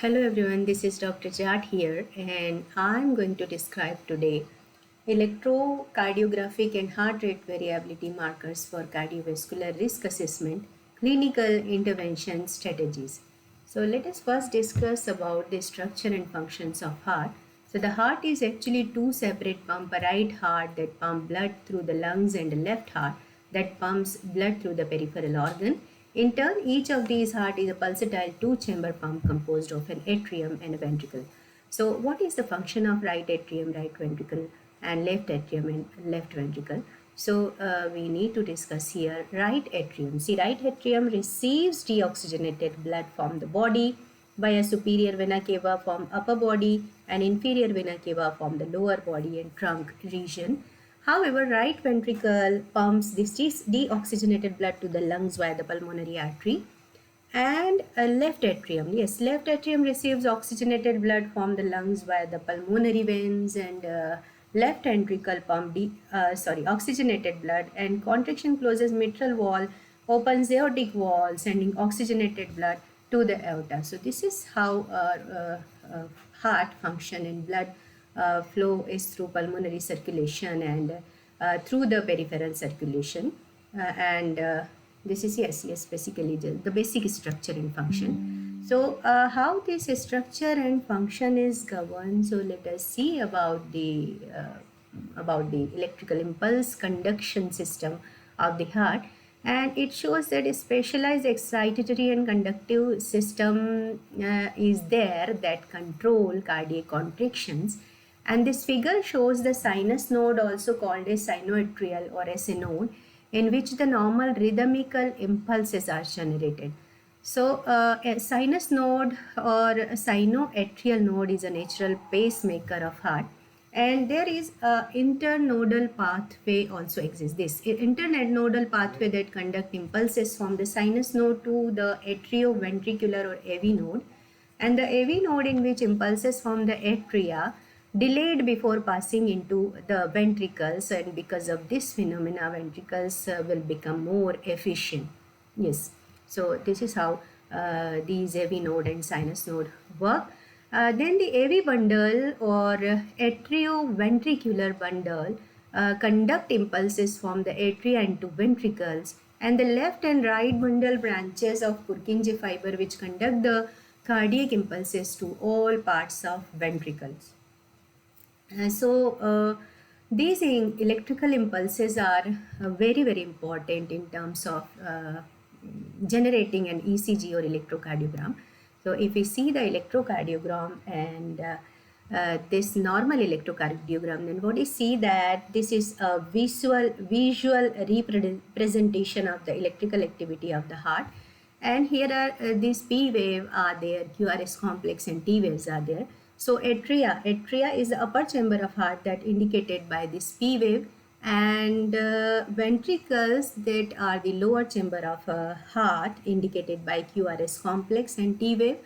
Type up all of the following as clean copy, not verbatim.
Hello everyone, this is Dr. Jat here, and I'm going to describe today electrocardiographic and heart rate variability markers for cardiovascular risk assessment, clinical intervention strategies. So let us first discuss about the structure and functions of heart. So the heart is actually two separate pumps, a right heart that pumps blood through the lungs and a left heart that pumps blood through the peripheral organ. In turn, each of these heart is a pulsatile two-chamber pump composed of an atrium and a ventricle. So what is the function of right atrium, right ventricle, and left atrium and left ventricle? So we need to discuss here right atrium. See, right atrium receives deoxygenated blood from the body via superior vena cava from upper body and inferior vena cava from the lower body and trunk region. However, right ventricle pumps this deoxygenated blood to the lungs via the pulmonary artery, and left atrium, yes, left atrium receives oxygenated blood from the lungs via the pulmonary veins, and left ventricle oxygenated blood, and contraction closes mitral wall, opens aortic wall, sending oxygenated blood to the aorta. So this is how heart function, and blood flow is through pulmonary circulation and through the peripheral circulation. And this is, yes, basically the basic structure and function. So how this structure and function is governed, so let us see about the electrical impulse conduction system of the heart. And it shows that a specialized excitatory and conductive system is there that control cardiac contractions. And this figure shows the sinus node, also called a sinoatrial or SA node, in which the normal rhythmical impulses are generated. So a sinus node or a sinoatrial node is a natural pacemaker of heart, and there is a internodal pathway also exists. This internodal pathway that conduct impulses from the sinus node to the atrioventricular or AV node, and the AV node in which impulses from the atria delayed before passing into the ventricles, and because of this phenomena ventricles will become more efficient. Yes, so this is how these AV node and sinus node work. Then the AV bundle or atrioventricular bundle conduct impulses from the atria into ventricles, and the left and right bundle branches of Purkinje fiber which conduct the cardiac impulses to all parts of ventricles. So these electrical impulses are very important in terms of generating an ECG or electrocardiogram. So if we see the electrocardiogram and this normal electrocardiogram, then what we see that this is a visual representation of the electrical activity of the heart. And here are these P wave are there, QRS complex and T waves are there. So atria is the upper chamber of heart that indicated by this P wave, and ventricles that are the lower chamber of heart indicated by QRS complex and T wave.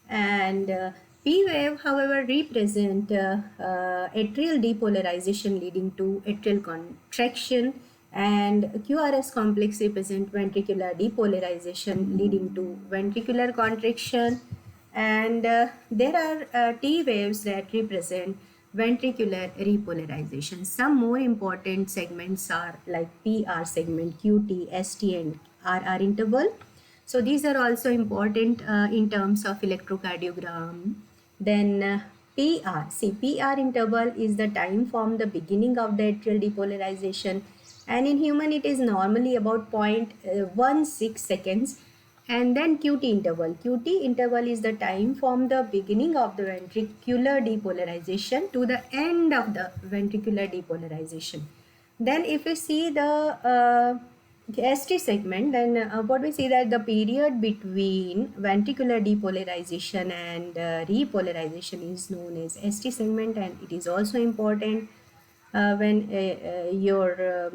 And P wave, however, represent atrial depolarization leading to atrial contraction, and QRS complex represent ventricular depolarization leading to ventricular contraction. And there are T waves that represent ventricular repolarization. Some more important segments are like PR segment, QT, ST, and RR interval. So these are also important in terms of electrocardiogram. Then PR, see, PR interval is the time from the beginning of the atrial depolarization, and in human it is normally about 0.16 seconds. And then QT interval is the time from the beginning of the ventricular depolarization to the end of the ventricular depolarization. Then if we see the ST segment, then what we see that the period between ventricular depolarization and repolarization is known as ST segment, and it is also important when your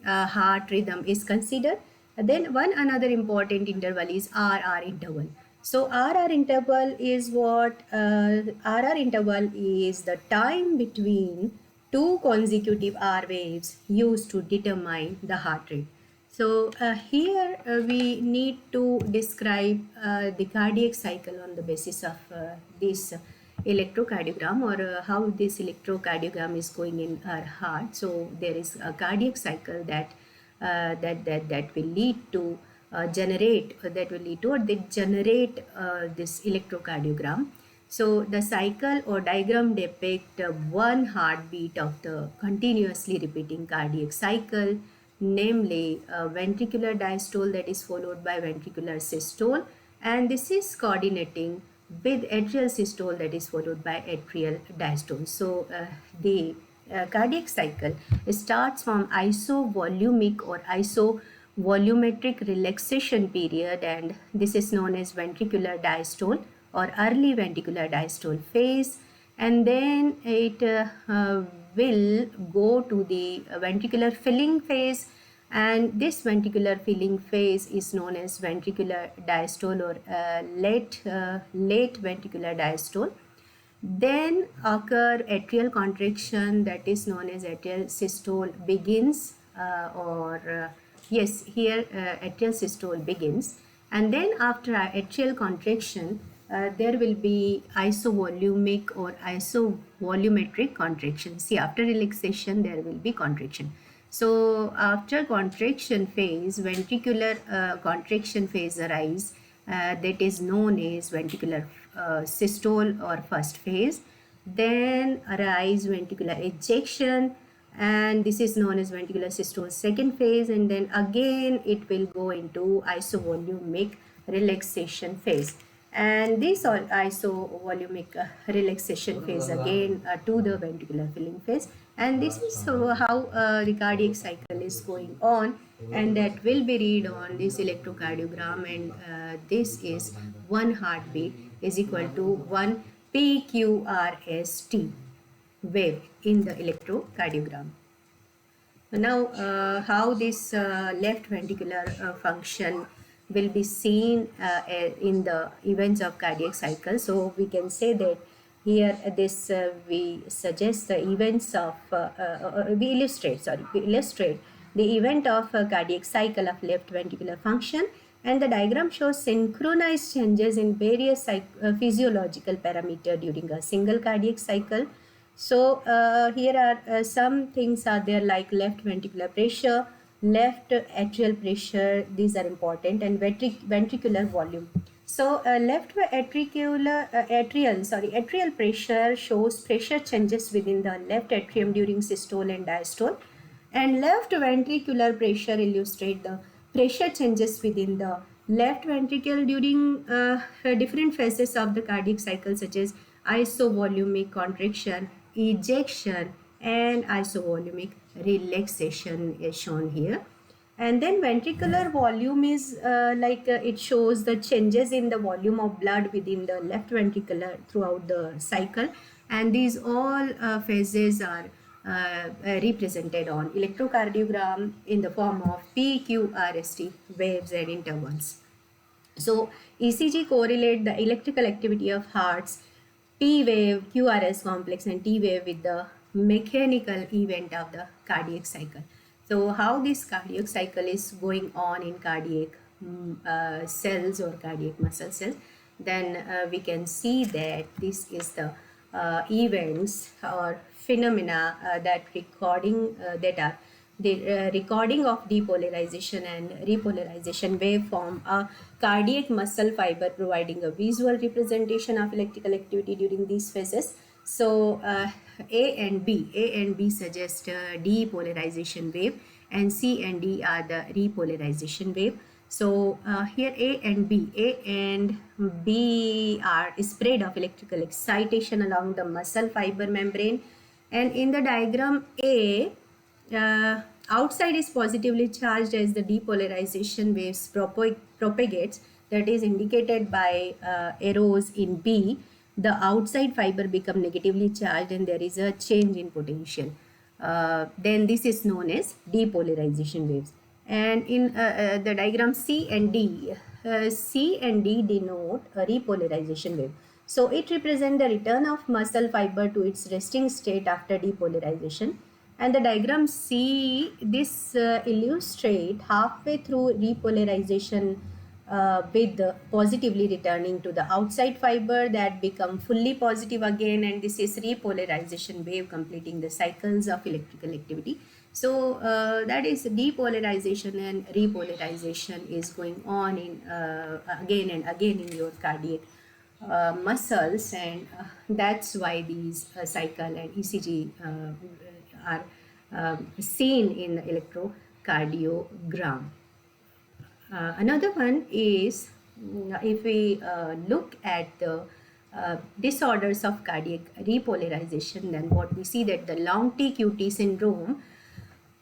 heart rhythm is considered. Then one another important interval is RR interval. So RR interval is what? RR interval is the time between two consecutive R waves used to determine the heart rate. So here we need to describe the cardiac cycle on the basis of this electrocardiogram, or how this electrocardiogram is going in our heart. So there is a cardiac cycle that will lead to that will lead to, or they generate this electrocardiogram. So the cycle or diagram depict one heartbeat of the continuously repeating cardiac cycle, namely ventricular diastole that is followed by ventricular systole, and this is coordinating with atrial systole that is followed by atrial diastole. So the cardiac cycle starts from isovolumic or isovolumetric relaxation period, and this is known as ventricular diastole or early ventricular diastole phase, and then it will go to the ventricular filling phase, and this ventricular filling phase is known as ventricular diastole or late ventricular diastole. Then occur atrial contraction that is known as atrial systole begins, yes, here atrial systole begins, and then after atrial contraction there will be isovolumic or isovolumetric contraction. See, after relaxation there will be contraction. So after contraction phase, ventricular contraction phase arise, that is known as ventricular systole or first phase. Then arise ventricular ejection, and this is known as ventricular systole second phase, and then again it will go into isovolumic relaxation phase, and this isovolumic relaxation phase again to the ventricular filling phase, and this is how the cardiac cycle is going on, and that will be read on this electrocardiogram, and this is one heartbeat is equal to 1 PQRST wave in the electrocardiogram. Now, how this left ventricular function will be seen in the events of cardiac cycle. So we can say that here this we suggest the events of we illustrate the event of cardiac cycle of left ventricular function, and the diagram shows synchronized changes in various physiological parameters during a single cardiac cycle. So here are some things are there, like left ventricular pressure, left atrial pressure, these are important, and ventricular volume. So atrial pressure shows pressure changes within the left atrium during systole and diastole, and left ventricular pressure illustrate the pressure changes within the left ventricle during different phases of the cardiac cycle, such as isovolumic contraction, ejection, and isovolumic relaxation is shown here. And then ventricular volume is it shows the changes in the volume of blood within the left ventricle throughout the cycle, and these all phases are represented on electrocardiogram in the form of PQRST waves and intervals. So ECG correlate the electrical activity of hearts, P wave, QRS complex, and T wave with the mechanical event of the cardiac cycle. So how this cardiac cycle is going on in cardiac cells or cardiac muscle cells, then we can see that this is the events or phenomena that are the recording of depolarization and repolarization waveform, a cardiac muscle fiber providing a visual representation of electrical activity during these phases. So A and B suggest depolarization wave, and C and D are the repolarization wave. So here A and B are spread of electrical excitation along the muscle fiber membrane, and in the diagram A, outside is positively charged as the depolarization waves propagates, that is indicated by arrows in B. The outside fiber become negatively charged and there is a change in potential. Then this is known as depolarization waves. And in the diagram C and D denote a repolarization wave. So it represents the return of muscle fiber to its resting state after depolarization. And the diagram C, this illustrate halfway through repolarization with positively returning to the outside fiber that become fully positive again, and this is repolarization wave completing the cycles of electrical activity. So that is depolarization and repolarization is going on in again and again in your cardiac muscles, and that's why these cycle and ECG are seen in the electrocardiogram. Another one is if we look at the disorders of cardiac repolarization, then what we see that the long TQT syndrome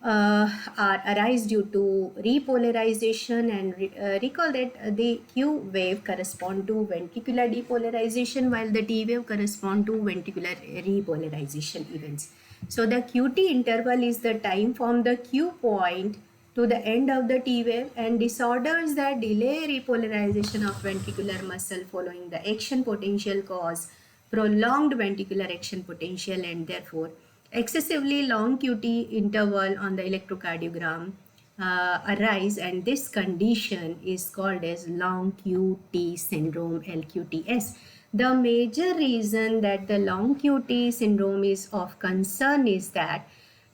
are arise due to repolarization, and recall that the Q wave correspond to ventricular depolarization while the T wave correspond to ventricular repolarization events. So the QT interval is the time from the Q point to the end of the T wave, and disorders that delay repolarization of ventricular muscle following the action potential cause prolonged ventricular action potential, and therefore excessively long QT interval on the electrocardiogram arise, and this condition is called as long QT syndrome, LQTS. The major reason that the long QT syndrome is of concern is that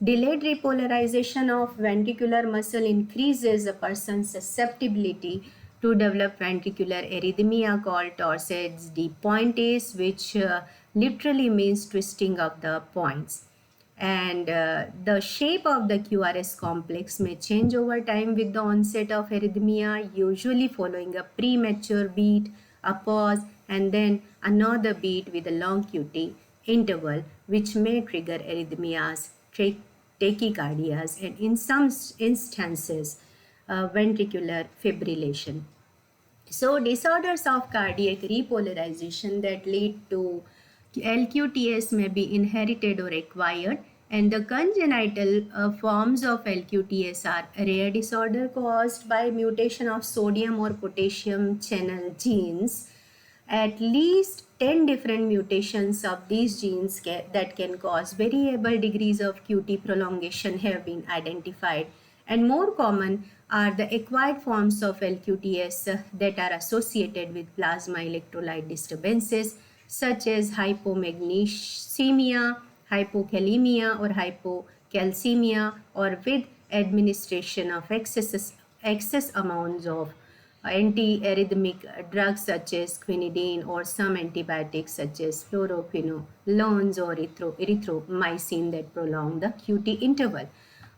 delayed repolarization of ventricular muscle increases a person's susceptibility to develop ventricular arrhythmia called Torsades de Pointes, which literally means twisting of the points. And the shape of the QRS complex may change over time with the onset of arrhythmia, usually following a premature beat, a pause, and then another beat with a long QT interval, which may trigger arrhythmias, tachycardias, and in some instances, ventricular fibrillation. So disorders of cardiac repolarization that lead to LQTS may be inherited or acquired, and the congenital forms of LQTS are rare disorder caused by mutation of sodium or potassium channel genes. At least 10 different mutations of these genes that can cause variable degrees of QT prolongation have been identified, and more common are the acquired forms of LQTS that are associated with plasma electrolyte disturbances such as hypomagnesemia, hypokalemia or hypocalcemia, or with administration of excess amounts of antiarrhythmic drugs such as quinidine, or some antibiotics such as fluoroquinolones or erythromycin that prolong the QT interval.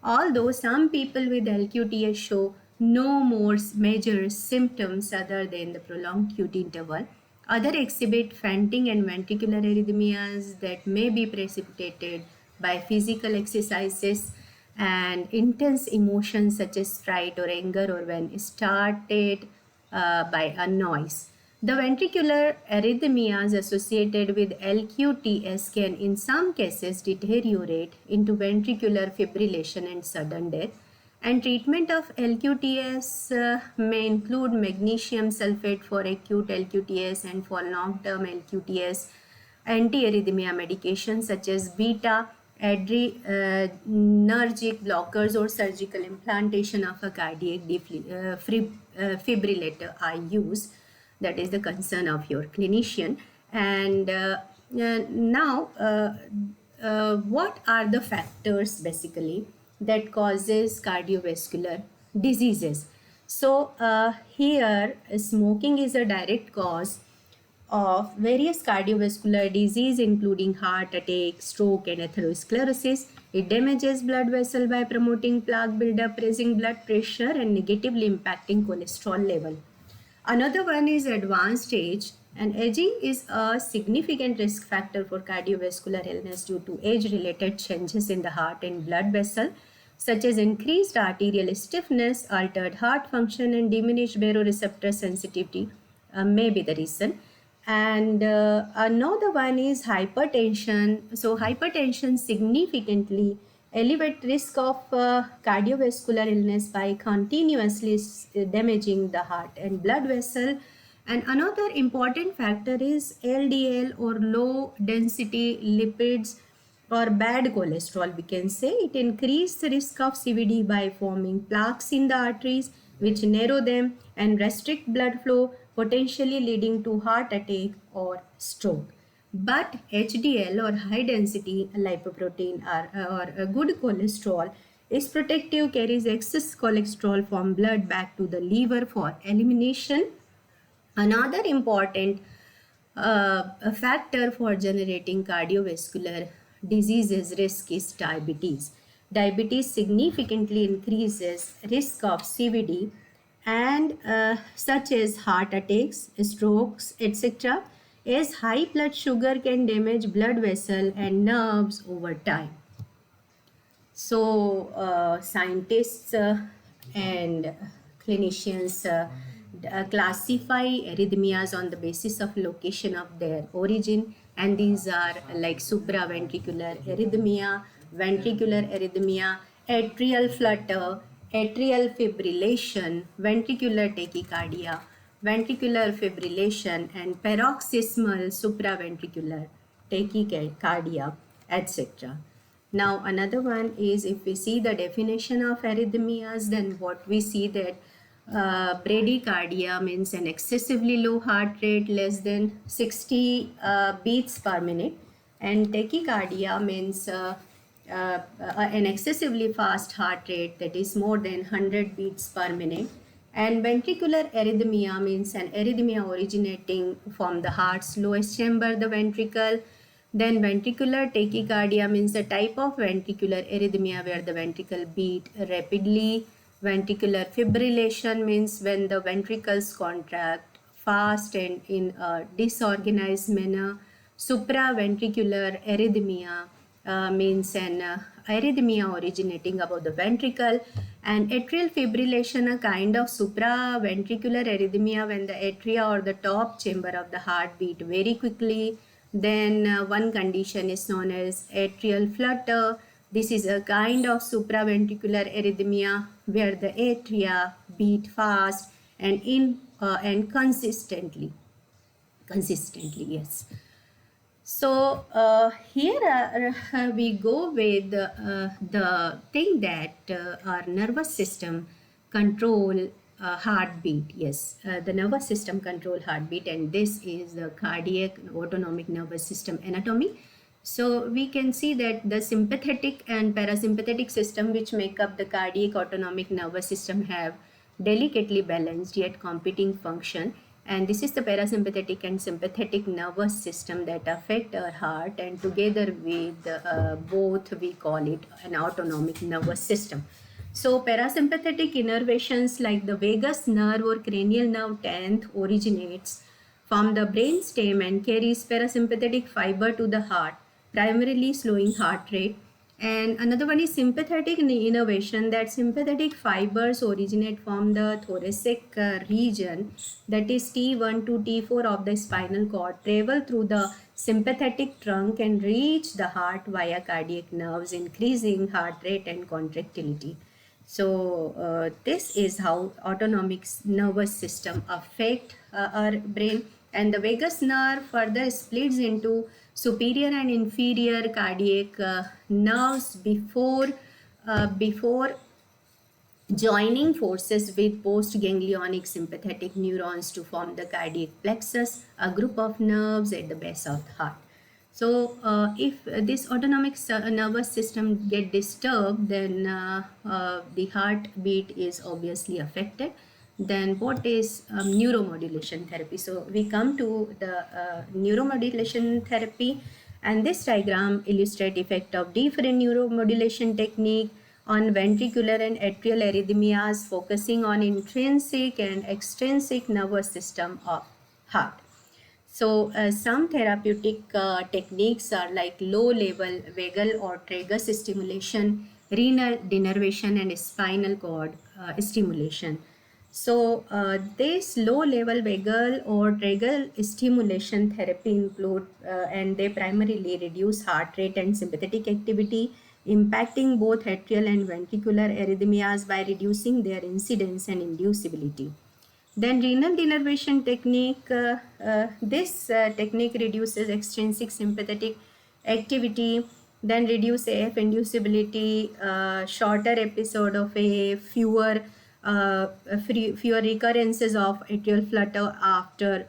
Although some people with LQTS show no more major symptoms other than the prolonged QT interval, others exhibit fainting and ventricular arrhythmias that may be precipitated by physical exercises and intense emotions such as fright or anger, or when started by a noise. The ventricular arrhythmias associated with LQTS can in some cases deteriorate into ventricular fibrillation and sudden death, and treatment of LQTS may include magnesium sulfate for acute LQTS, and for long-term LQTS, antiarrhythmia medications such as beta adrenergic blockers or surgical implantation of a cardiac fibrillator are used. That is the concern of your clinician. And now, what are the factors basically that causes cardiovascular diseases? So here, smoking is a direct cause of various cardiovascular disease including heart attack, stroke, and atherosclerosis. It damages blood vessel by promoting plaque buildup, raising blood pressure, and negatively impacting cholesterol level. Another one is advanced age, and aging is a significant risk factor for cardiovascular illness due to age-related changes in the heart and blood vessel, such as increased arterial stiffness, altered heart function, and diminished baroreceptor sensitivity may be the reason. And another one is hypertension. So hypertension significantly elevate risk of cardiovascular illness by continuously damaging the heart and blood vessel. And another important factor is LDL or low density lipids, or bad cholesterol, we can say. It increases the risk of CVD by forming plaques in the arteries, which narrow them and restrict blood flow, potentially leading to heart attack or stroke. But HDL, or high density lipoprotein, or a good cholesterol, is protective, carries excess cholesterol from blood back to the liver for elimination. Another important a factor for generating cardiovascular diseases risk is diabetes. Diabetes significantly increases risk of CVD and such as heart attacks, strokes, etc. as high blood sugar can damage blood vessel and nerves over time. So, scientists and clinicians classify arrhythmias on the basis of location of their origin, and these are like supraventricular arrhythmia, ventricular arrhythmia, atrial flutter, atrial fibrillation, ventricular tachycardia, ventricular fibrillation, and paroxysmal supraventricular tachycardia, etc. Now, another one is, if we see the definition of arrhythmias, then what we see that bradycardia means an excessively low heart rate, less than 60 beats per minute, and tachycardia means an excessively fast heart rate, that is more than 100 beats per minute. And ventricular arrhythmia means an arrhythmia originating from the heart's lowest chamber, the ventricle. Then ventricular tachycardia means the type of ventricular arrhythmia where the ventricle beat rapidly. Ventricular fibrillation means when the ventricles contract fast and in a disorganized manner. Supraventricular arrhythmia means an arrhythmia originating above the ventricle. And atrial fibrillation, a kind of supraventricular arrhythmia when the atria or the top chamber of the heart beat very quickly. Then one condition is known as atrial flutter. This is a kind of supraventricular arrhythmia where the atria beat fast and and consistently. Yes. So here we go with the thing that our nervous system control heartbeat. Yes, the nervous system control heartbeat, and this is the cardiac autonomic nervous system anatomy. So we can see that the sympathetic and parasympathetic system, which make up the cardiac autonomic nervous system, have delicately balanced yet competing function, and this is the parasympathetic and sympathetic nervous system that affect our heart, and together with both we call it an autonomic nervous system. So parasympathetic innervations like the vagus nerve or cranial nerve 10th originates from the brainstem and carries parasympathetic fiber to the heart, primarily slowing heart rate. And another one is sympathetic innervation, that sympathetic fibers originate from the thoracic region, that is T1 to T4 of the spinal cord, travel through the sympathetic trunk and reach the heart via cardiac nerves, increasing heart rate and contractility. So this is how autonomic nervous system affect our brain. And the vagus nerve further splits into superior and inferior cardiac nerves before joining forces with postganglionic sympathetic neurons to form the cardiac plexus, a group of nerves at the base of the heart. So if this autonomic nervous system get disturbed, then the heartbeat is obviously affected. Then what is neuromodulation therapy? So we come to the neuromodulation therapy, and this diagram illustrates effect of different neuromodulation technique on ventricular and atrial arrhythmias, focusing on intrinsic and extrinsic nervous system of heart. So some therapeutic techniques are like low-level vagal or tragus stimulation, renal denervation, and spinal cord stimulation. So this low-level vagal or tragal stimulation therapy include and they primarily reduce heart rate and sympathetic activity, impacting both atrial and ventricular arrhythmias by reducing their incidence and inducibility. Then renal denervation technique, this technique reduces extrinsic sympathetic activity then reduce AF inducibility, shorter episode of AF, fewer recurrences of atrial flutter after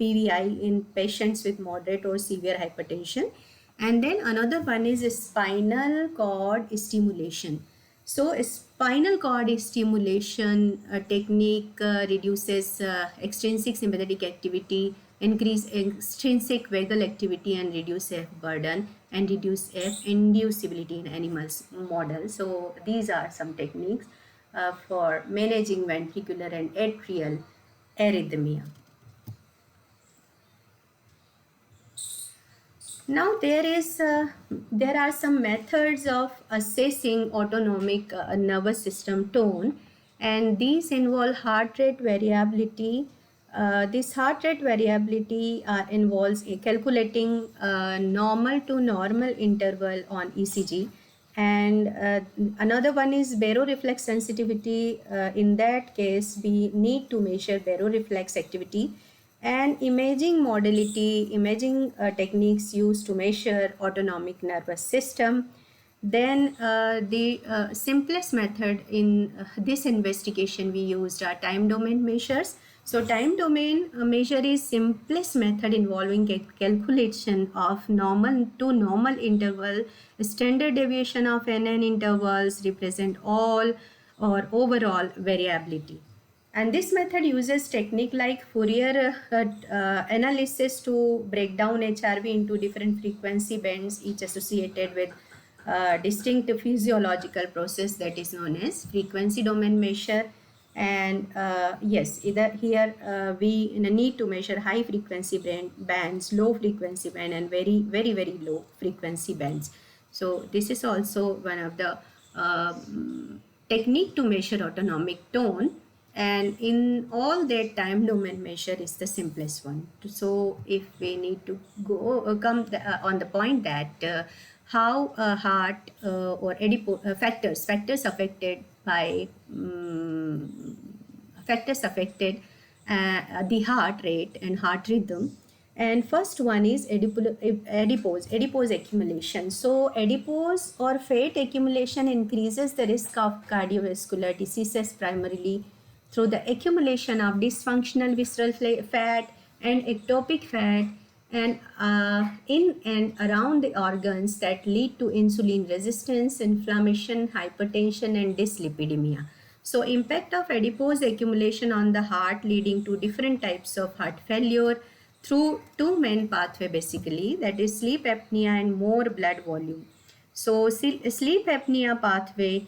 PVI in patients with moderate or severe hypertension. And then another one is spinal cord stimulation. So spinal cord stimulation technique reduces extrinsic sympathetic activity, increase extrinsic vagal activity, and reduce F burden and reduce F inducibility in animals model. So these are some techniques for managing ventricular and atrial arrhythmia. Now there are some methods of assessing autonomic nervous system tone, and these involve heart rate variability. This heart rate variability involves calculating normal to normal interval on ECG, and another one is baroreflex sensitivity. In that case, we need to measure baroreflex activity, and imaging techniques used to measure autonomic nervous system. Then the simplest method in this investigation we used are time domain measures. So time domain measure is simplest method involving calculation of normal to normal interval. Standard deviation of NN intervals represent all or overall variability. And this method uses technique like Fourier analysis to break down HRV into different frequency bands, each associated with distinct physiological process that is known as frequency domain measure. And yes, either here we need to measure high frequency bands, low frequency band, and very, very, very low frequency bands. So this is also one of the technique to measure autonomic tone, and in all that time domain measure is the simplest one. So if we need to go come on the point that how heart or factors affected by factors affected the heart rate and heart rhythm. And first one is adipose accumulation. So adipose or fat accumulation increases the risk of cardiovascular diseases primarily through the accumulation of dysfunctional visceral fat and ectopic fat, and in and around the organs that lead to insulin resistance, inflammation, hypertension, and dyslipidemia. So impact of adipose accumulation on the heart leading to different types of heart failure through two main pathway basically, that is sleep apnea and more blood volume. So sleep apnea pathway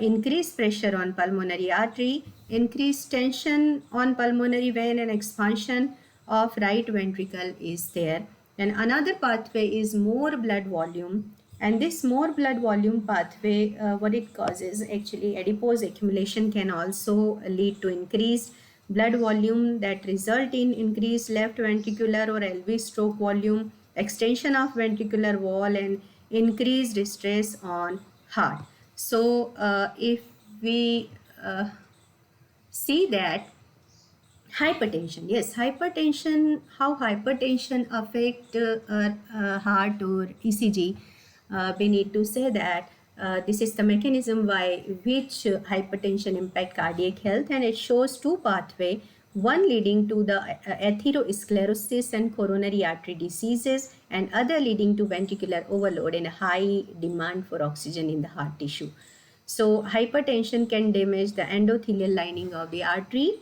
increase pressure on pulmonary artery, increase tension on pulmonary vein, and expansion of right ventricle is there. And another pathway is more blood volume, and this more blood volume pathway what it causes, actually adipose accumulation can also lead to increased blood volume that result in increased left ventricular or LV stroke volume, extension of ventricular wall, and increased stress on heart. So if we see that hypertension, yes, hypertension, how hypertension affect heart or ECG, we need to say that this is the mechanism by which hypertension impact cardiac health, and it shows two pathway, one leading to the atherosclerosis and coronary artery diseases, and other leading to ventricular overload and high demand for oxygen in the heart tissue. So hypertension can damage the endothelial lining of the artery,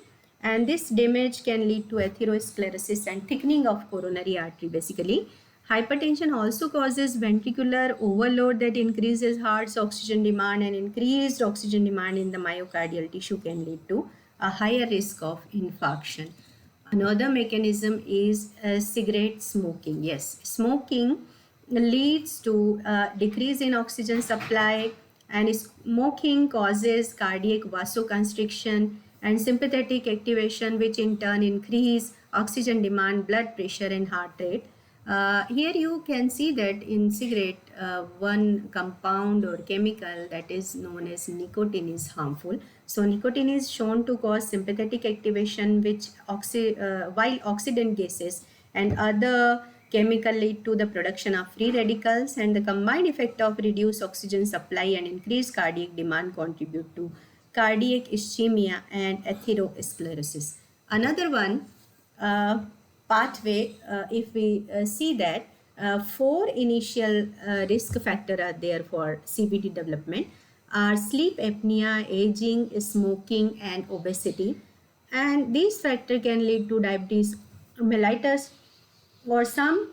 and this damage can lead to atherosclerosis and thickening of coronary artery basically. Hypertension also causes ventricular overload that increases heart's oxygen demand, and increased oxygen demand in the myocardial tissue can lead to a higher risk of infarction. Another mechanism is cigarette smoking. Yes, smoking leads to decrease in oxygen supply, and smoking causes cardiac vasoconstriction and sympathetic activation, which in turn increase oxygen demand, blood pressure, and heart rate. Here you can see that in cigarette, one compound or chemical that is known as nicotine is harmful. So nicotine is shown to cause sympathetic activation, which while oxidant gases and other chemical lead to the production of free radicals, and the combined effect of reduced oxygen supply and increased cardiac demand contribute to cardiac ischemia and atherosclerosis. Another one pathway, if we see that four initial risk factors are there for CVD development are sleep apnea, aging, smoking, and obesity. And these factors can lead to diabetes mellitus or some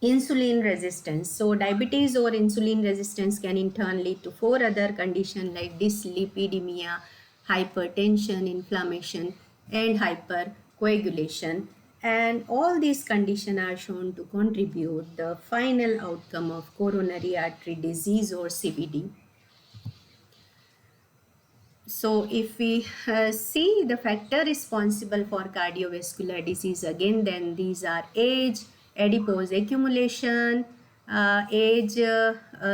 insulin resistance. So diabetes or insulin resistance can in turn lead to four other conditions like dyslipidemia, hypertension, inflammation, and hypercoagulation. And all these conditions are shown to contribute the final outcome of coronary artery disease or CVD. So if we see the factor responsible for cardiovascular disease again, then these are age, adipose accumulation, age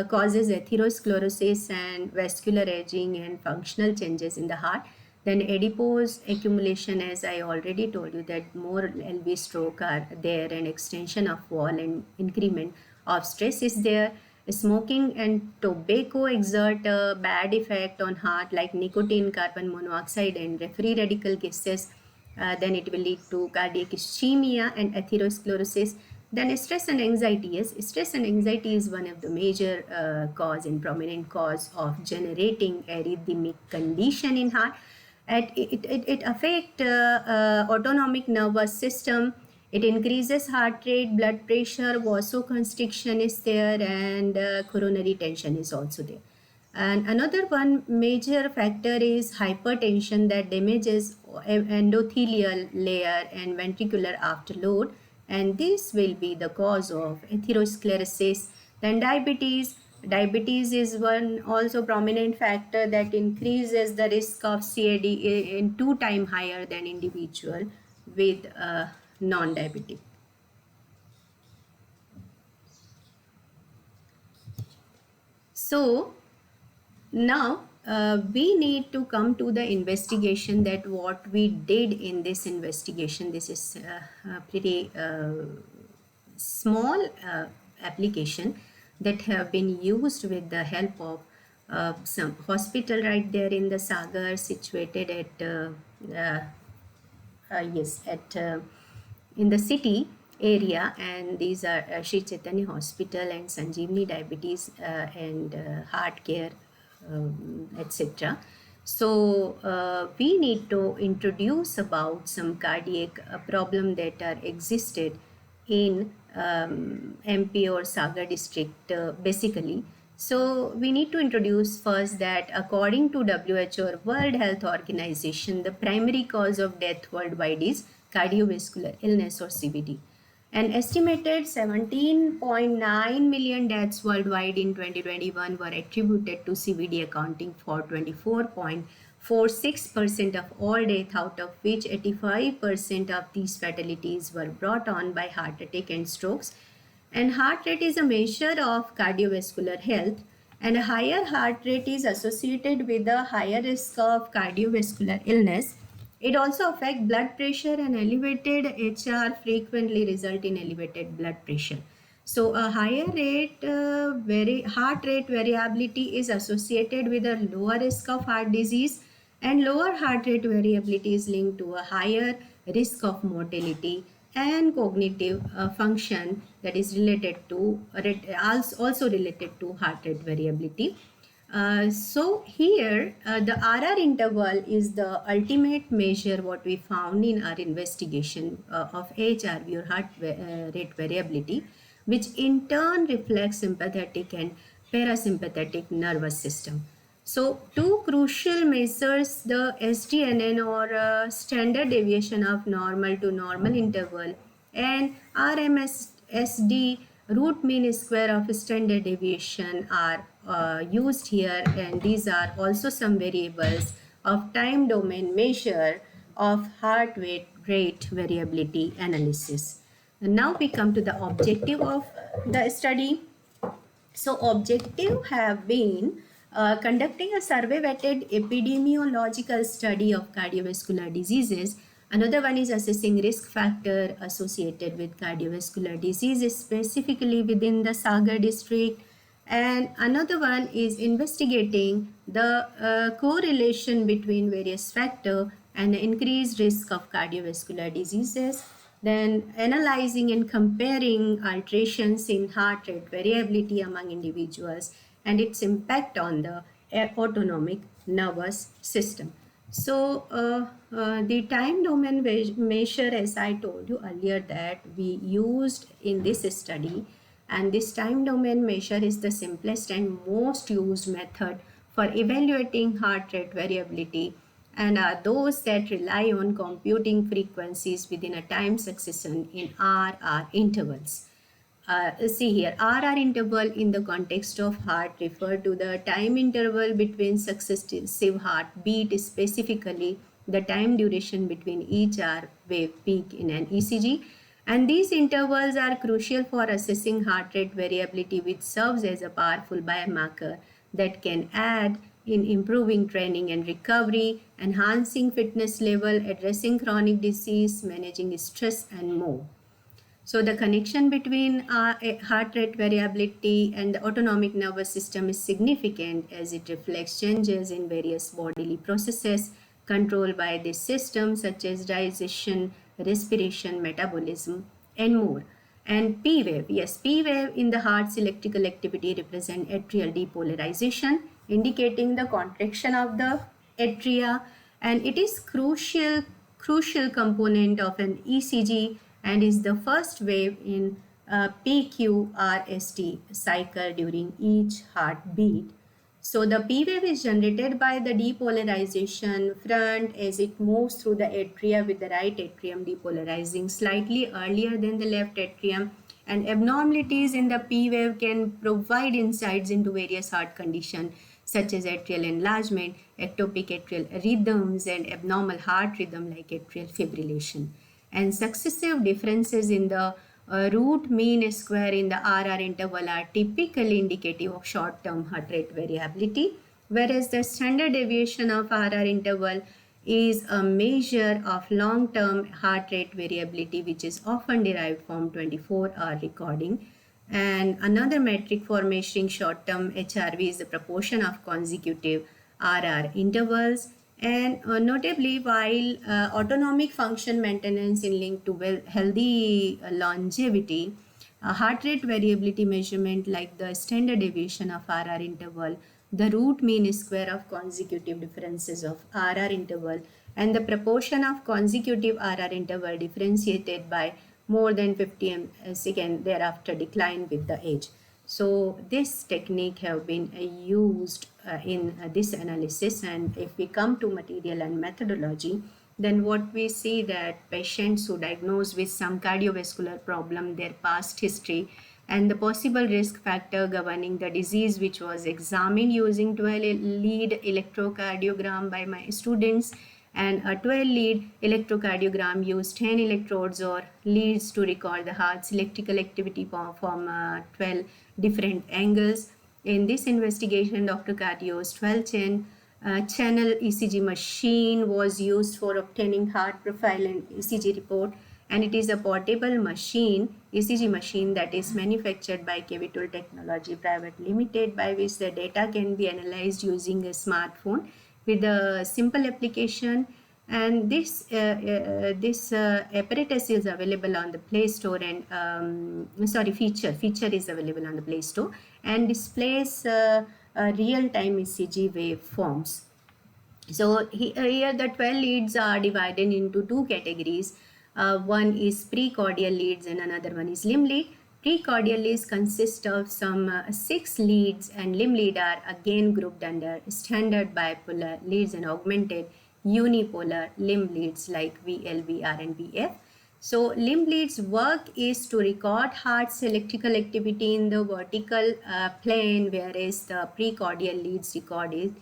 causes atherosclerosis and vascular aging and functional changes in the heart. Then adipose accumulation, as I already told you, that more LV stroke are there and extension of wall and increment of stress is there. Smoking and tobacco exert a bad effect on heart like nicotine, carbon monoxide and free radical gases. Then it will lead to cardiac ischemia and atherosclerosis. Then stress and anxiety. Yes, stress and anxiety is one of the major cause and prominent cause of generating arrhythmic condition in heart. It affects autonomic nervous system. It increases heart rate, blood pressure, vasoconstriction is there, and coronary tension is also there. And another one major factor is hypertension that damages endothelial layer and ventricular afterload, and this will be the cause of atherosclerosis. Then diabetes. Diabetes is one also prominent factor that increases the risk of CAD in 2 times higher than individual with non-diabetic. So now we need to come to the investigation, that what we did in this investigation. This is a pretty small application that have been used with the help of some hospital right there in the Sagar, situated at in the city area, and these are Sri Chaitanya Hospital and Sanjeevani Diabetes and Heart Care, etc. So we need to introduce about some cardiac problem that are existed in MP or Sagar district basically. So we need to introduce first that according to WHO or World Health Organization, the primary cause of death worldwide is cardiovascular illness or CVD. An estimated 17.9 million deaths worldwide in 2021 were attributed to CVD, accounting for 24.46% of all deaths, out of which 85% of these fatalities were brought on by heart attack and strokes. And heart rate is a measure of cardiovascular health, and a higher heart rate is associated with a higher risk of cardiovascular illness. It also affects blood pressure, and elevated HR frequently result in elevated blood pressure. So a higher rate, heart rate variability is associated with a lower risk of heart disease, and lower heart rate variability is linked to a higher risk of mortality and cognitive function that is related to also related to heart rate variability. So here the RR interval is the ultimate measure what we found in our investigation of HRV or heart rate variability, which in turn reflects sympathetic and parasympathetic nervous system. So two crucial measures, the SDNN or standard deviation of normal to normal interval, and RMSD root mean square of standard deviation are used here, and these are also some variables of time domain measure of heart rate variability analysis. And now we come to the objective of the study. So objective have been conducting a survey-vetted epidemiological study of cardiovascular diseases Another one is assessing risk factor associated with cardiovascular disease, specifically within the Sagar district. And another one is investigating the correlation between various factors and the increased risk of cardiovascular diseases. Then analyzing and comparing alterations in heart rate variability among individuals and its impact on the autonomic nervous system. So the time domain measure, as I told you earlier, that we used in this study, and this time domain measure is the simplest and most used method for evaluating heart rate variability, and are those that rely on computing frequencies within a time succession in RR intervals. See here, RR interval in the context of heart refer to the time interval between successive heartbeat, specifically the time duration between each R wave peak in an ECG. And these intervals are crucial for assessing heart rate variability, which serves as a powerful biomarker that can aid in improving training and recovery, enhancing fitness level, addressing chronic disease, managing stress, and more. So the connection between heart rate variability and the autonomic nervous system is significant, as it reflects changes in various bodily processes controlled by this system, such as digestion, respiration, metabolism, and more. And P wave, yes, P wave in the heart's electrical activity represent atrial depolarization, indicating the contraction of the atria, and it is crucial component of an ECG and is the first wave in PQRST cycle during each heartbeat. So the P wave is generated by the depolarization front as it moves through the atria, with the right atrium depolarizing slightly earlier than the left atrium. And abnormalities in the P wave can provide insights into various heart conditions such as atrial enlargement, ectopic atrial rhythms, and abnormal heart rhythm like atrial fibrillation. And successive differences in the root mean square in the RR interval are typically indicative of short-term heart rate variability, whereas the standard deviation of RR interval is a measure of long-term heart rate variability, which is often derived from 24-hour recording. And another metric for measuring short-term HRV is the proportion of consecutive RR intervals. And notably, while autonomic function maintenance is linked to healthy longevity, heart rate variability measurement like the standard deviation of RR interval, the root mean square of consecutive differences of RR interval, and the proportion of consecutive RR interval differentiated by more than 50 second thereafter decline with the age. So this technique have been used in this analysis, and if we come to material and methodology, then what we see that patients who diagnosed with some cardiovascular problem, their past history, and the possible risk factor governing the disease, which was examined using 12-lead electrocardiogram by my students. And a 12-lead electrocardiogram used 10 electrodes or leads to record the heart's electrical activity from 12 different angles. In this investigation, Dr. Cardio's 12-channel ECG machine was used for obtaining heart profile and ECG report, and it is a portable machine, ECG machine, that is manufactured by Kevitool Technology Private Limited, by which the data can be analyzed using a smartphone with a simple application. And this apparatus is available on the Play Store, and feature is available on the Play Store, and displays real-time ECG waveforms. So here the 12 leads are divided into two categories. One is precordial leads and another one is limb lead. Precordial leads consist of some 6 leads, and limb lead are again grouped under standard bipolar leads and augmented unipolar limb leads like VL, VR, and VF. So limb leads work is to record heart's electrical activity in the vertical plane, whereas the precordial leads record it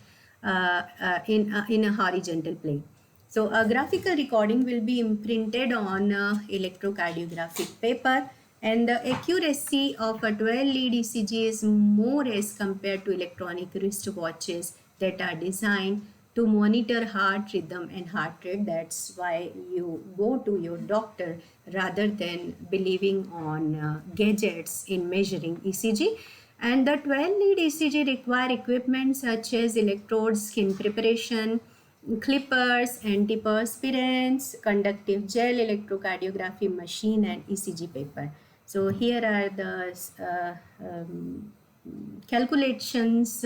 in a horizontal plane. So a graphical recording will be imprinted on electrocardiographic paper, and the accuracy of a 12-lead ECG is more as compared to electronic wristwatches that are designed to monitor heart rhythm and heart rate. That's why you go to your doctor rather than believing on gadgets in measuring ECG. And the 12 lead ECG require equipment such as electrodes, skin preparation, clippers, antiperspirants, conductive gel, electrocardiography machine, and ECG paper. So here are the calculations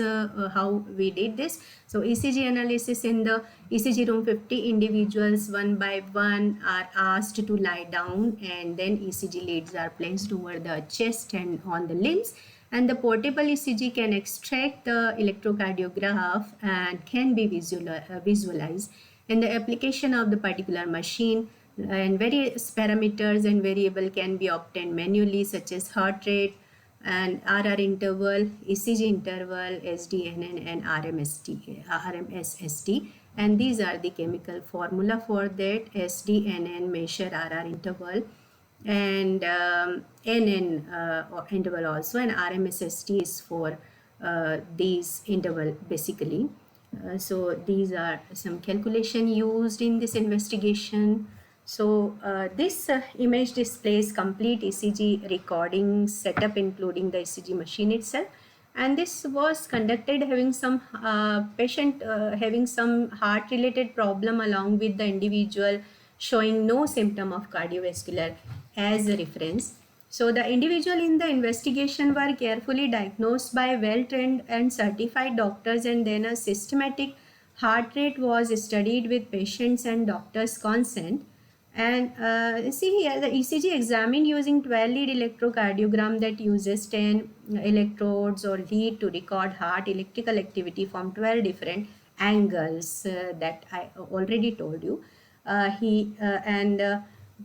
how we did this. So ECG analysis: in the ECG room, 50 individuals one by one are asked to lie down, and then ECG leads are placed over the chest and on the limbs, and the portable ECG can extract the electrocardiograph and can be visualized. In the application of the particular machine, and various parameters and variable can be obtained manually, such as heart rate and RR interval, ECG interval, SDNN, and RMSST. And these are the chemical formula for that. SDNN measure RR interval, and NN interval also, and RMSST is for these interval basically. So these are some calculation used in this investigation. So this image displays complete ECG recording setup, including the ECG machine itself. And this was conducted having some patient having some heart related problem, along with the individual showing no symptom of cardiovascular as a reference. So the individual in the investigation were carefully diagnosed by well-trained and certified doctors, and then a systematic heart rate was studied with patients and doctors' consent. And see here, the ECG examined using 12 lead electrocardiogram that uses 10 electrodes or lead to record heart electrical activity from 12 different angles that I already told you.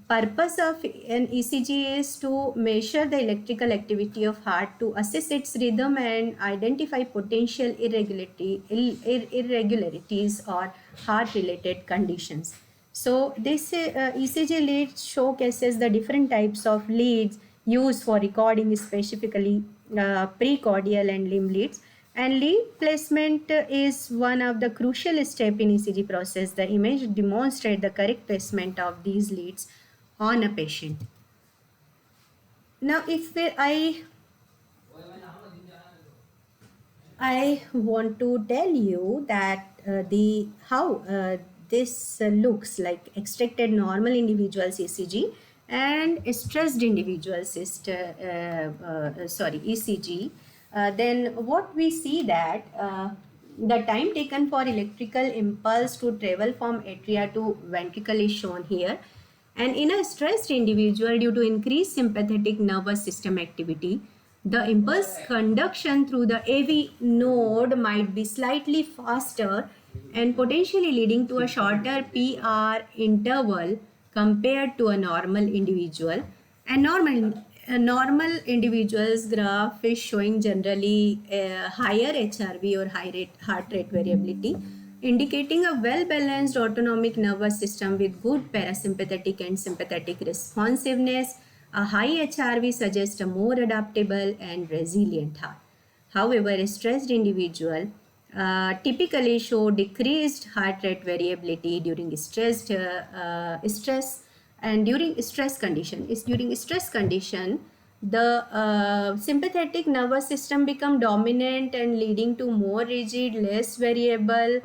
Purpose of an ECG is to measure the electrical activity of heart, to assess its rhythm and identify potential irregularities or heart related conditions. So this ECG lead showcases the different types of leads used for recording, specifically precordial and limb leads. And lead placement is one of the crucial steps in ECG process. The image demonstrates the correct placement of these leads on a patient. Now, if I want to tell you that how this looks like extracted normal individuals ECG and stressed individuals ECG. Then what we see that the time taken for electrical impulse to travel from atria to ventricle is shown here. And in a stressed individual, due to increased sympathetic nervous system activity, the impulse conduction through the AV node might be slightly faster and potentially leading to a shorter PR interval compared to a normal individual. And a normal individual's graph is showing generally a higher HRV or heart rate variability, indicating a well-balanced autonomic nervous system with good parasympathetic and sympathetic responsiveness. A high HRV suggests a more adaptable and resilient heart. However, a stressed individual typically show decreased heart rate variability during stress and during stress condition. During stress condition, the sympathetic nervous system become dominant and leading to more rigid, less variable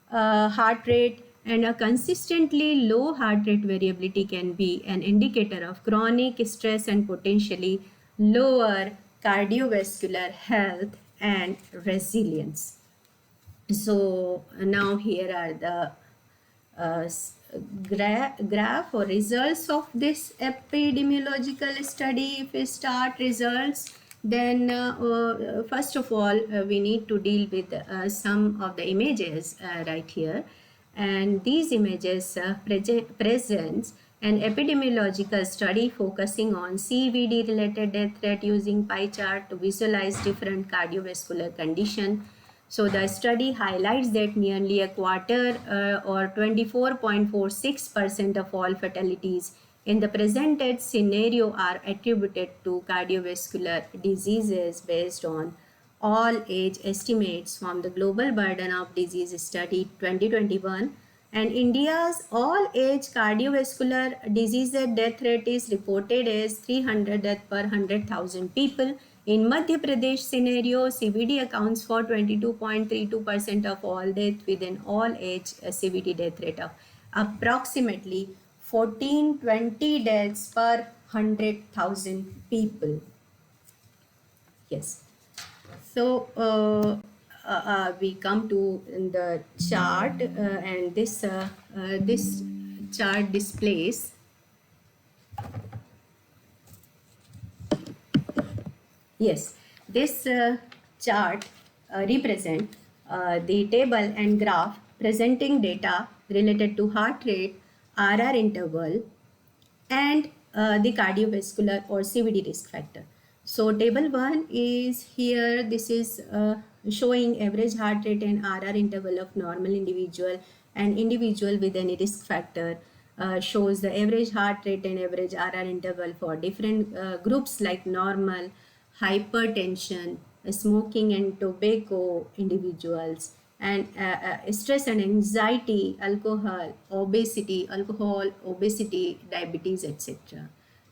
heart rate, and a consistently low heart rate variability can be an indicator of chronic stress and potentially lower cardiovascular health and resilience. So now here are the graph or results of this epidemiological study. If we start results, then first of all we need to deal with some of the images right here, and these images presents an epidemiological study focusing on CVD related death rate using pie chart to visualize different cardiovascular condition. So the study highlights that nearly a quarter or 24.46% of all fatalities in the presented scenario are attributed to cardiovascular diseases based on all age estimates from the Global Burden of Disease Study 2021, and India's all age cardiovascular disease death rate is reported as 300 death per 100,000 people. In Madhya Pradesh scenario, CVD accounts for 22.32% of all death with an all age CVD death rate of approximately 1420 deaths per 100,000 people. Yes. So we come to the chart, and this chart displays yes, this chart represent the table and graph presenting data related to heart rate, RR interval, and the cardiovascular or CVD risk factor. So table 1 is here. This is showing average heart rate and RR interval of normal individual and individual with any risk factor. Shows the average heart rate and average RR interval for different groups like normal, hypertension, smoking and tobacco individuals, and stress and anxiety, alcohol, obesity, diabetes, etc.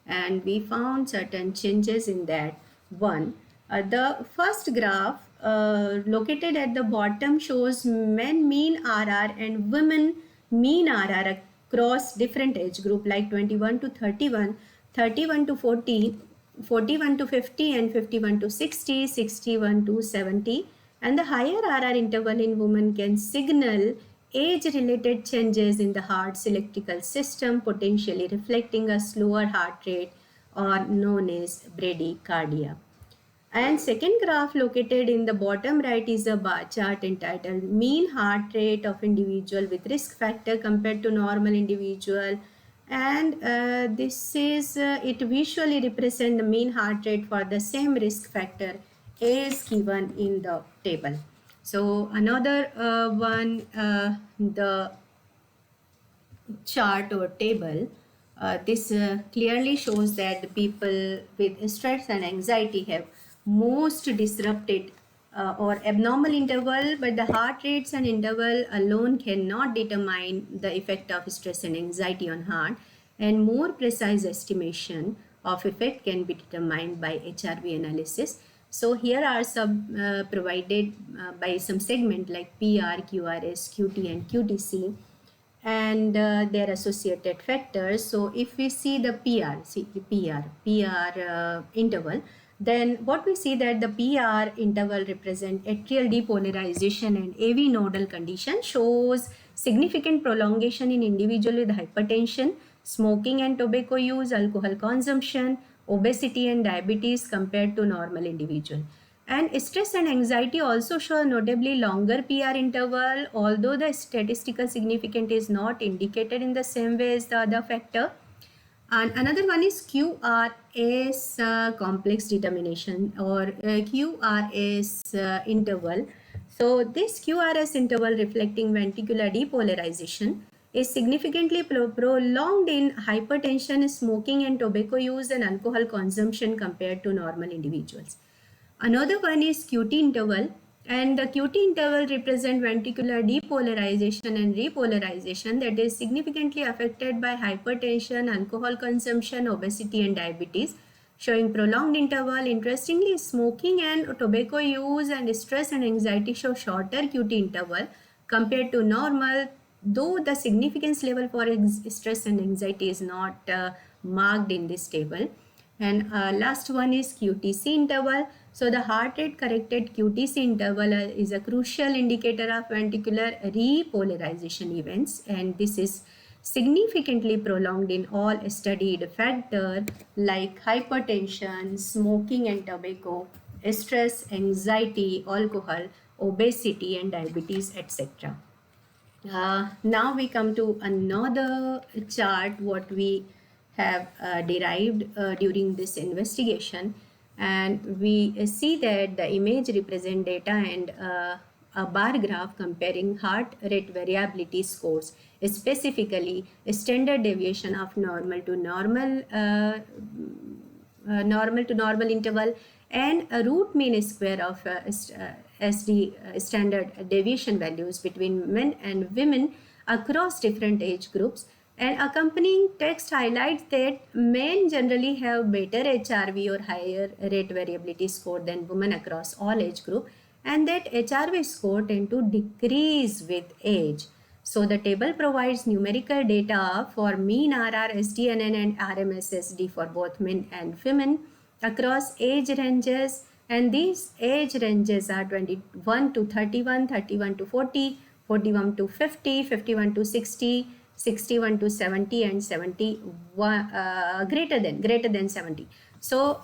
And we found certain changes in that. One, the first graph located at the bottom shows men mean RR and women mean RR across different age group like 21 to 31, 31 to 40, 41 to 50, and 51 to 60, 61 to 70. And the higher RR interval in women can signal age-related changes in the heart's electrical system, potentially reflecting a slower heart rate or known as bradycardia. And second graph located in the bottom right is a bar chart entitled Mean Heart Rate of Individual with Risk Factor compared to Normal Individual. And this is, it visually represents the mean heart rate for the same risk factor as given in the table. So another one, the chart or table, this clearly shows that the people with stress and anxiety have most disrupted or abnormal interval, but the heart rates and interval alone cannot determine the effect of stress and anxiety on heart, and more precise estimation of effect can be determined by HRV analysis. So here are some provided by some segment like PR, QRS, QT, and QTC, and their associated factors. So if we see the PR interval, then what we see that the PR interval represent atrial depolarization and AV nodal condition, shows significant prolongation in individual with hypertension, smoking and tobacco use, alcohol consumption, obesity and diabetes compared to normal individual. And stress and anxiety also show a notably longer PR interval, although the statistical significance is not indicated in the same way as the other factor. And another one is QRS complex determination or QRS interval. So this QRS interval reflecting ventricular depolarization is significantly prolonged in hypertension, smoking and tobacco use, and alcohol consumption compared to normal individuals. Another one is QT interval, and the QT interval represent ventricular depolarization and repolarization that is significantly affected by hypertension, alcohol consumption, obesity and diabetes, showing prolonged interval. Interestingly, smoking and tobacco use and stress and anxiety show shorter QT interval compared to normal, though the significance level for stress and anxiety is not marked in this table. And last one is QTC interval. So the heart rate corrected QTC interval is a crucial indicator of ventricular repolarization events, and this is significantly prolonged in all studied factors like hypertension, smoking and tobacco, stress, anxiety, alcohol, obesity and diabetes, etc. Now we come to another chart what we have derived during this investigation, and we see that the image represent data and a bar graph comparing heart rate variability scores, specifically standard deviation of normal to normal interval and a root mean square of SD standard deviation values between men and women across different age groups. And accompanying text highlights that men generally have better HRV or higher rate variability score than women across all age group, and that HRV score tend to decrease with age. So the table provides numerical data for mean RR, SDNN and RMSSD for both men and women across age ranges, and these age ranges are 21 to 31, 31 to 40, 41 to 50, 51 to 60, 61 to 70 and 71 greater than 70. So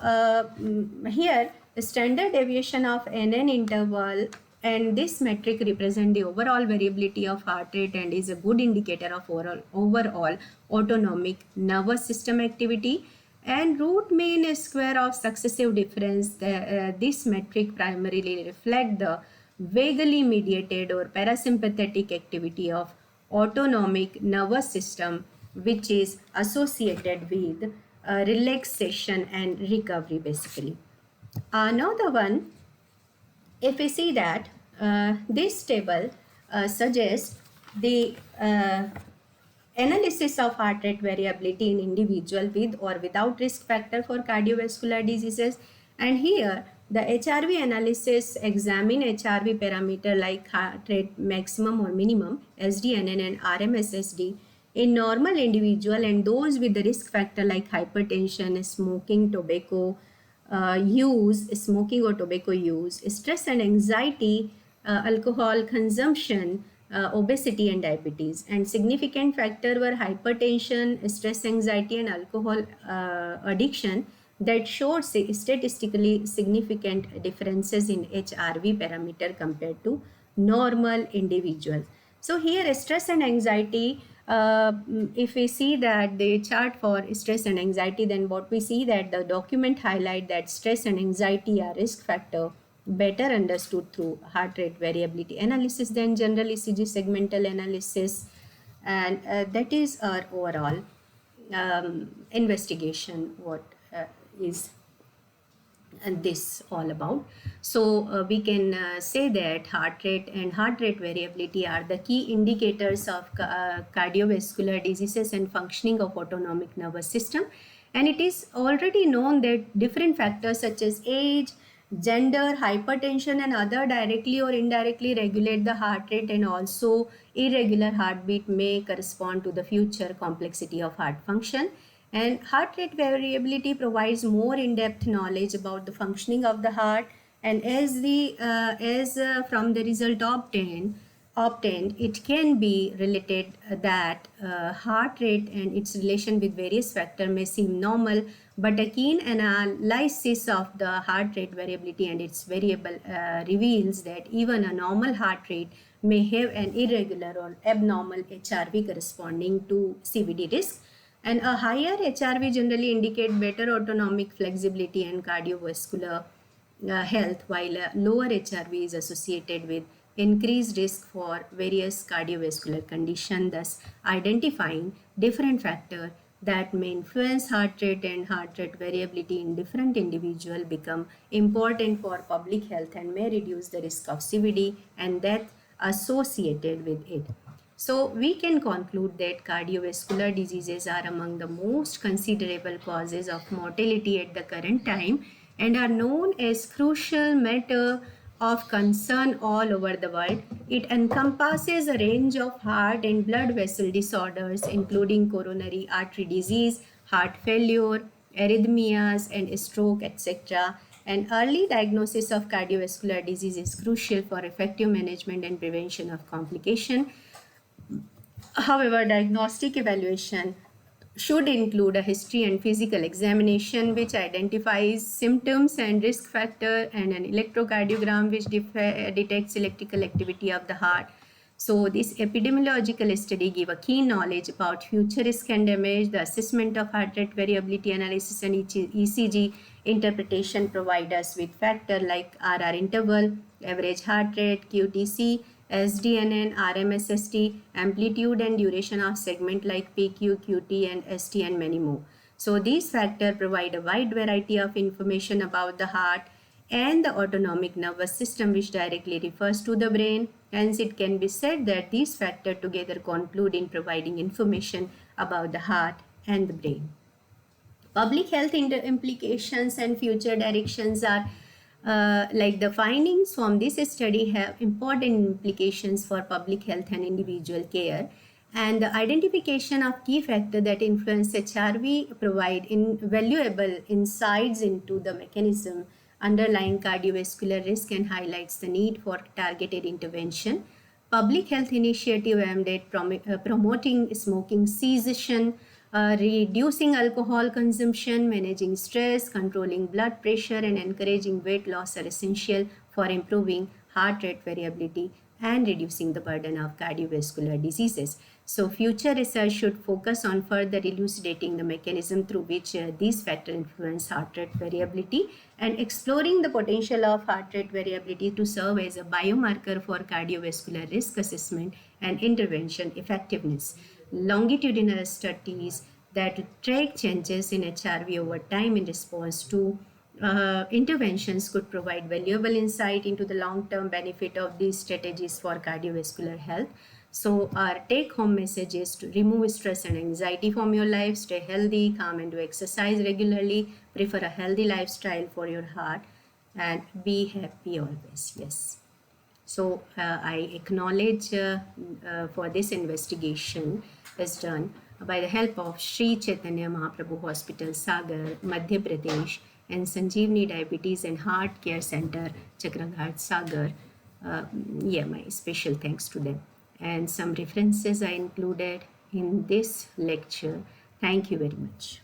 here standard deviation of NN interval, and this metric represents the overall variability of heart rate and is a good indicator of overall autonomic nervous system activity. And root mean square of successive difference, this metric primarily reflect the vaguely mediated or parasympathetic activity of autonomic nervous system, which is associated with relaxation and recovery basically. Now the one, if we see that this table suggests the analysis of heart rate variability in individual with or without risk factor for cardiovascular diseases. And here the HRV analysis examine HRV parameter like heart rate maximum or minimum, SDNN and RMSSD in normal individual and those with the risk factor like hypertension, smoking, tobacco use, smoking or tobacco use, stress and anxiety, alcohol consumption, obesity and diabetes. And significant factor were hypertension, stress, anxiety and alcohol addiction that showed statistically significant differences in HRV parameter compared to normal individuals. So here stress and anxiety, if we see that the chart for stress and anxiety, then what we see that the document highlight that stress and anxiety are risk factor better understood through heart rate variability analysis than general ECG segmental analysis. And that is our overall investigation, what is and this all about. So we can say that heart rate and heart rate variability are the key indicators of cardiovascular diseases and functioning of autonomic nervous system. And it is already known that different factors such as age, gender, hypertension and other directly or indirectly regulate the heart rate, and also irregular heartbeat may correspond to the future complexity of heart function. And heart rate variability provides more in-depth knowledge about the functioning of the heart, and as from the result obtained, it can be related that heart rate and its relation with various factors may seem normal, but a keen analysis of the heart rate variability and its variable reveals that even a normal heart rate may have an irregular or abnormal HRV corresponding to CVD risk. And a higher HRV generally indicate better autonomic flexibility and cardiovascular health, while a lower HRV is associated with increased risk for various cardiovascular conditions, thus identifying different factors that may influence heart rate and heart rate variability in different individuals become important for public health and may reduce the risk of CVD and death associated with it. So we can conclude that cardiovascular diseases are among the most considerable causes of mortality at the current time and are known as crucial matter of concern all over the world. It encompasses a range of heart and blood vessel disorders including coronary artery disease, heart failure, arrhythmias and stroke, etc. And early diagnosis of cardiovascular disease is crucial for effective management and prevention of complication. However, diagnostic evaluation should include a history and physical examination which identifies symptoms and risk factor, and an electrocardiogram which detects electrical activity of the heart. So this epidemiological study give a keen knowledge about future risk and damage. The assessment of heart rate variability analysis and ECG interpretation provide us with factor like RR interval, average heart rate, QTC, SDNN, RMSSD, amplitude and duration of segment like PQ, QT and ST and many more. So these factors provide a wide variety of information about the heart, and the autonomic nervous system, which directly refers to the brain. Hence, it can be said that these factors together conclude in providing information about the heart and the brain. Public health implications and future directions are like the findings from this study have important implications for public health and individual care. And the identification of key factors that influence HRV provide invaluable insights into the mechanism underlying cardiovascular risk and highlights the need for targeted intervention. Public health initiative aimed at promoting smoking cessation, reducing alcohol consumption, managing stress, controlling blood pressure, and encouraging weight loss are essential for improving heart rate variability and reducing the burden of cardiovascular diseases. So, future research should focus on further elucidating the mechanism through which these factors influence heart rate variability and exploring the potential of heart rate variability to serve as a biomarker for cardiovascular risk assessment and intervention effectiveness. Longitudinal studies that track changes in HRV over time in response to interventions could provide valuable insight into the long-term benefit of these strategies for cardiovascular health. So our take-home message is to remove stress and anxiety from your life, stay healthy, calm, and do exercise regularly, prefer a healthy lifestyle for your heart, and be happy always. Yes. So I acknowledge for this investigation is done by the help of Sri Chaitanya Mahaprabhu Hospital, Sagar, Madhya Pradesh, and Sanjeevani Diabetes and Heart Care Center, Chakraghat, Sagar. My special thanks to them. And some references I included in this lecture. Thank you very much.